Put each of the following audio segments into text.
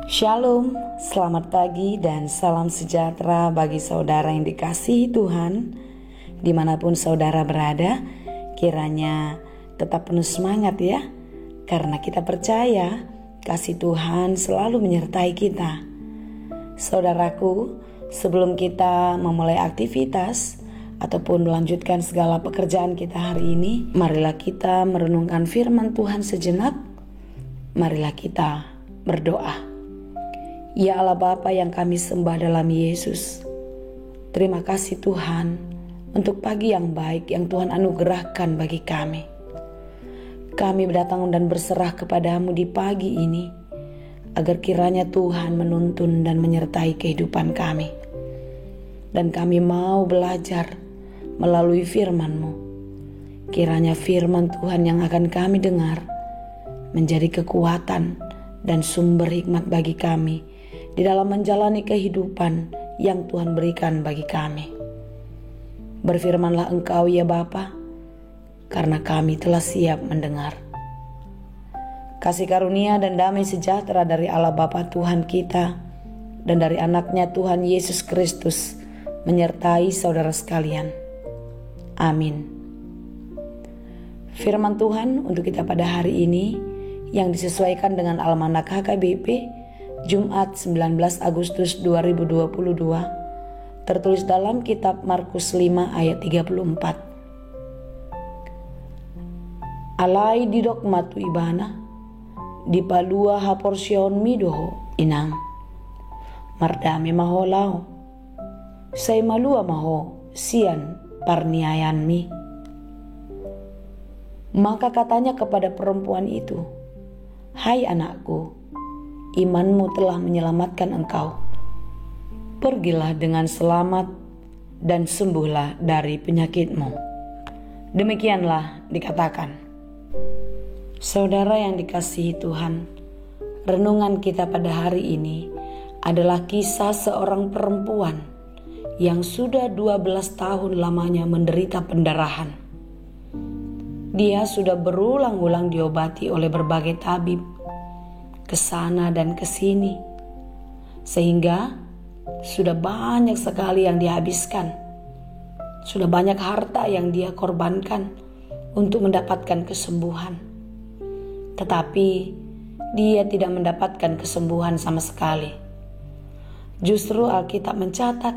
Shalom, selamat pagi dan salam sejahtera bagi saudara yang dikasihi Tuhan. Dimanapun saudara berada, kiranya tetap penuh semangat ya. Karena kita percaya kasih Tuhan selalu menyertai kita. Saudaraku, sebelum kita memulai aktivitas ataupun melanjutkan segala pekerjaan kita hari ini, marilah kita merenungkan firman Tuhan sejenak. Marilah kita berdoa. Ya Allah Bapa yang kami sembah dalam Yesus, terima kasih Tuhan untuk pagi yang baik yang Tuhan anugerahkan bagi kami. Kami berdatang dan berserah kepadamu di pagi ini, agar kiranya Tuhan menuntun dan menyertai kehidupan kami. Dan kami mau belajar melalui firman-Mu. Kiranya firman Tuhan yang akan kami dengar menjadi kekuatan dan sumber hikmat bagi kami di dalam menjalani kehidupan yang Tuhan berikan bagi kami. Berfirmanlah Engkau ya Bapa, karena kami telah siap mendengar. Kasih karunia dan damai sejahtera dari Allah Bapa Tuhan kita dan dari anaknya Tuhan Yesus Kristus menyertai saudara sekalian. Amin. Firman Tuhan untuk kita pada hari ini yang disesuaikan dengan Almanak HKBP Jumat 19 Agustus 2022 tertulis dalam kitab Markus 5 ayat 34. Alai didok matu ibana dipalua haporsion midoho inang mardami maholau say malua maho sian parniayan mi. Maka katanya kepada perempuan itu, "Hai anakku, imanmu telah menyelamatkan engkau. Pergilah dengan selamat dan sembuhlah dari penyakitmu." Demikianlah dikatakan. Saudara yang dikasihi Tuhan, renungan kita pada hari ini adalah kisah seorang perempuan yang sudah 12 tahun lamanya menderita pendarahan. Dia sudah berulang-ulang diobati oleh berbagai tabib, kesana dan kesini, sehingga sudah banyak sekali yang dihabiskan. Sudah banyak harta yang dia korbankan untuk mendapatkan kesembuhan. Tetapi dia tidak mendapatkan kesembuhan sama sekali. Justru Alkitab mencatat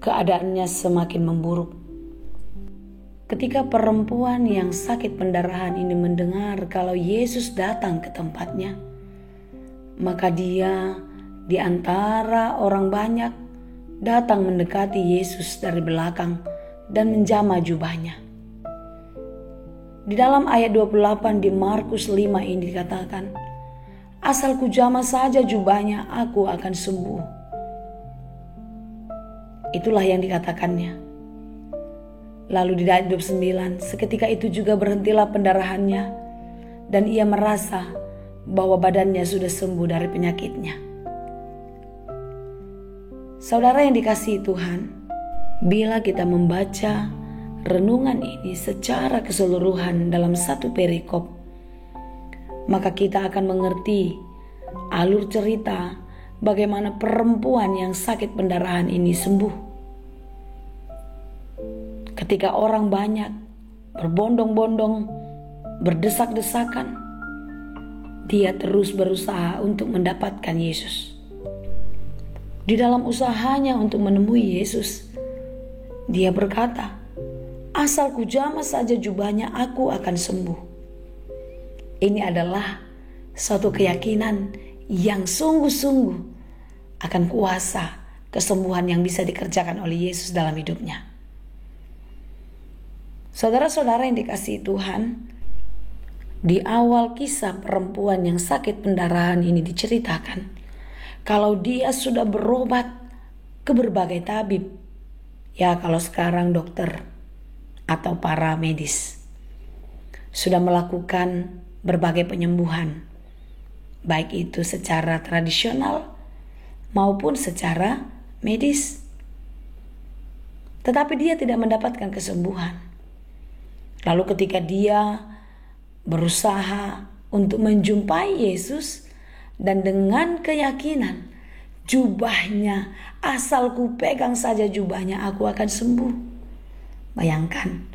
keadaannya semakin memburuk. Ketika perempuan yang sakit pendarahan ini mendengar kalau Yesus datang ke tempatnya, maka dia di antara orang banyak datang mendekati Yesus dari belakang dan menjamah jubahnya. Di dalam ayat 28 di Markus 5 ini dikatakan, "Asal ku jamah saja jubahnya, aku akan sembuh." Itulah yang dikatakannya. Lalu di ayat 29, seketika itu juga berhentilah pendarahannya dan ia merasa bahwa badannya sudah sembuh dari penyakitnya. Saudara yang dikasihi Tuhan, bila kita membaca renungan ini secara keseluruhan dalam satu perikop, maka kita akan mengerti alur cerita bagaimana perempuan yang sakit pendarahan ini sembuh. Ketika orang banyak berbondong-bondong, berdesak-desakan, dia terus berusaha untuk mendapatkan Yesus. Di dalam usahanya untuk menemui Yesus, dia berkata, "Asal ku jamah saja jubahnya, aku akan sembuh." Ini adalah suatu keyakinan yang sungguh-sungguh akan kuasa kesembuhan yang bisa dikerjakan oleh Yesus dalam hidupnya. Saudara-saudara yang dikasihi Tuhan, di awal kisah perempuan yang sakit pendarahan ini diceritakan kalau dia sudah berobat ke berbagai tabib, ya kalau sekarang dokter atau para medis, sudah melakukan berbagai penyembuhan, baik itu secara tradisional maupun secara medis. Tetapi dia tidak mendapatkan kesembuhan. Lalu ketika dia berusaha untuk menjumpai Yesus, dan dengan keyakinan jubahnya, asal ku pegang saja jubahnya, aku akan sembuh. Bayangkan,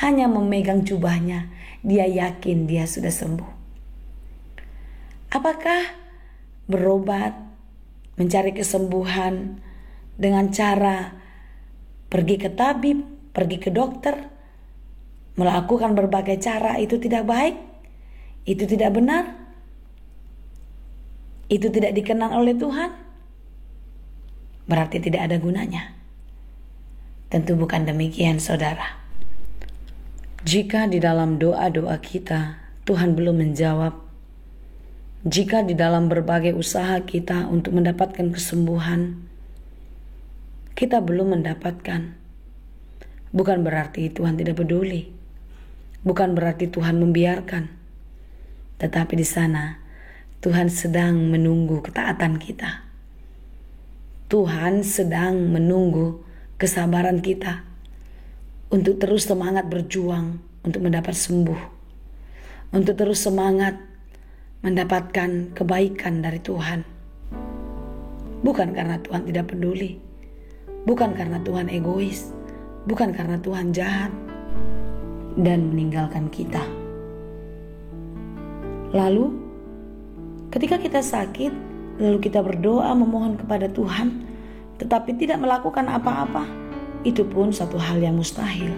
hanya memegang jubahnya, dia yakin dia sudah sembuh. Apakah berobat, mencari kesembuhan dengan cara pergi ke tabib, pergi ke dokter, melakukan berbagai cara itu tidak baik? Itu tidak benar? Itu tidak dikenal oleh Tuhan? Berarti tidak ada gunanya. Tentu bukan demikian, saudara. Jika di dalam doa-doa kita Tuhan belum menjawab, jika di dalam berbagai usaha kita untuk mendapatkan kesembuhan kita belum mendapatkan, bukan berarti Tuhan tidak peduli, bukan berarti Tuhan membiarkan, tetapi di sana Tuhan sedang menunggu ketaatan kita. Tuhan sedang menunggu kesabaran kita untuk terus semangat berjuang untuk mendapat sembuh, untuk terus semangat mendapatkan kebaikan dari Tuhan. Bukan karena Tuhan tidak peduli, bukan karena Tuhan egois, bukan karena Tuhan jahat dan meninggalkan kita. Lalu ketika kita sakit, lalu kita berdoa memohon kepada Tuhan, tetapi tidak melakukan apa-apa, itu pun satu hal yang mustahil.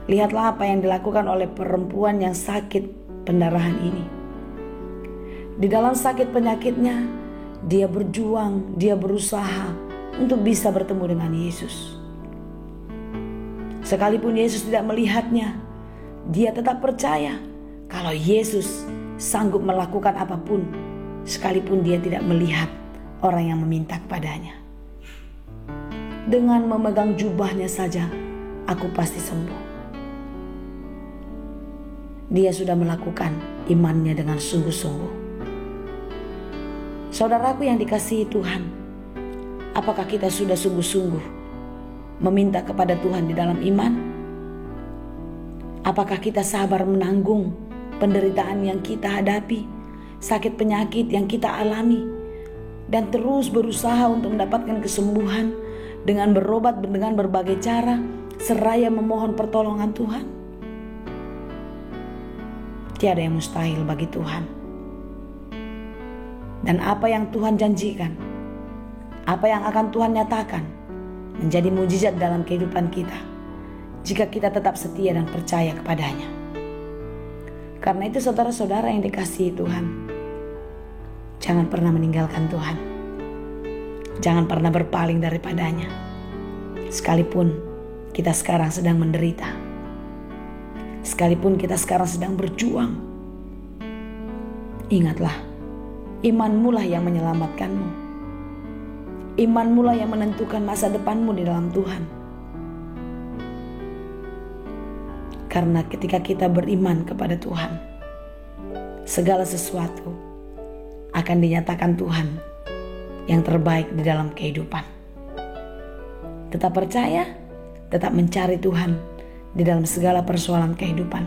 Lihatlah apa yang dilakukan oleh perempuan yang sakit pendarahan ini. Di dalam sakit penyakitnya, dia berjuang, dia berusaha untuk bisa bertemu dengan Yesus. Sekalipun Yesus tidak melihatnya, dia tetap percaya kalau Yesus sanggup melakukan apapun, sekalipun dia tidak melihat orang yang meminta kepadanya. Dengan memegang jubahnya saja, aku pasti sembuh. Dia sudah melakukan imannya dengan sungguh-sungguh. Saudaraku yang dikasihi Tuhan, apakah kita sudah sungguh-sungguh meminta kepada Tuhan di dalam iman? Apakah kita sabar menanggung penderitaan yang kita hadapi, sakit penyakit yang kita alami, dan terus berusaha untuk mendapatkan kesembuhan dengan berobat dengan berbagai cara, seraya memohon pertolongan Tuhan? Tiada yang mustahil bagi Tuhan. Dan apa yang Tuhan janjikan, apa yang akan Tuhan nyatakan, menjadi mujizat dalam kehidupan kita jika kita tetap setia dan percaya kepadanya. Karena itu saudara-saudara yang dikasihi Tuhan, jangan pernah meninggalkan Tuhan. Jangan pernah berpaling daripadanya. Sekalipun kita sekarang sedang menderita, sekalipun kita sekarang sedang berjuang, ingatlah, imanmu lah yang menyelamatkanmu. Imanmu lah yang menentukan masa depanmu di dalam Tuhan. Karena ketika kita beriman kepada Tuhan, segala sesuatu akan dinyatakan Tuhan yang terbaik di dalam kehidupan. Tetap percaya, tetap mencari Tuhan di dalam segala persoalan kehidupan.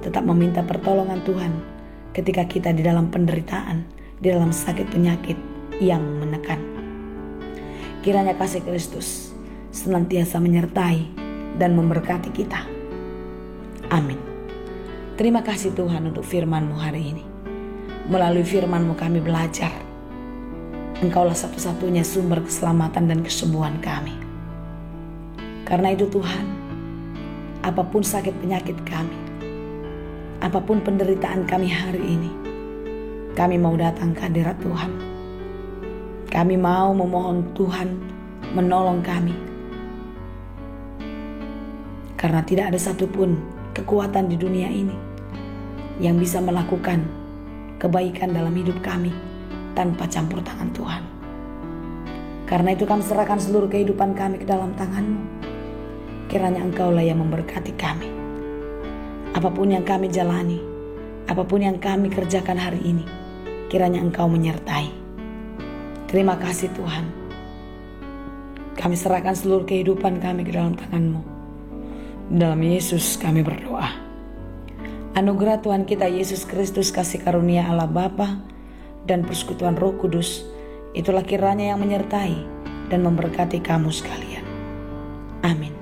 Tetap meminta pertolongan Tuhan ketika kita di dalam penderitaan, di dalam sakit penyakit yang menekan. Kiranya kasih Kristus senantiasa menyertai dan memberkati kita. Amin. Terima kasih Tuhan untuk firman-Mu hari ini. Melalui firman-Mu kami belajar, Engkaulah satu-satunya sumber keselamatan dan kesembuhan kami. Karena itu Tuhan, apapun sakit penyakit kami, apapun penderitaan kami hari ini, kami mau datang ke hadirat Tuhan. Kami mau memohon Tuhan menolong kami. Karena tidak ada satupun kekuatan di dunia ini yang bisa melakukan kebaikan dalam hidup kami tanpa campur tangan Tuhan. Karena itu kami serahkan seluruh kehidupan kami ke dalam tangan-Mu. Kiranya Engkaulah yang memberkati kami. Apapun yang kami jalani, apapun yang kami kerjakan hari ini, kiranya Engkau menyertai. Terima kasih Tuhan. Kami serahkan seluruh kehidupan kami ke dalam tangan-Mu. Dalam Yesus kami berdoa. Anugerah Tuhan kita Yesus Kristus, kasih karunia Allah Bapa, dan persekutuan Roh Kudus, itulah kiranya yang menyertai dan memberkati kamu sekalian. Amin.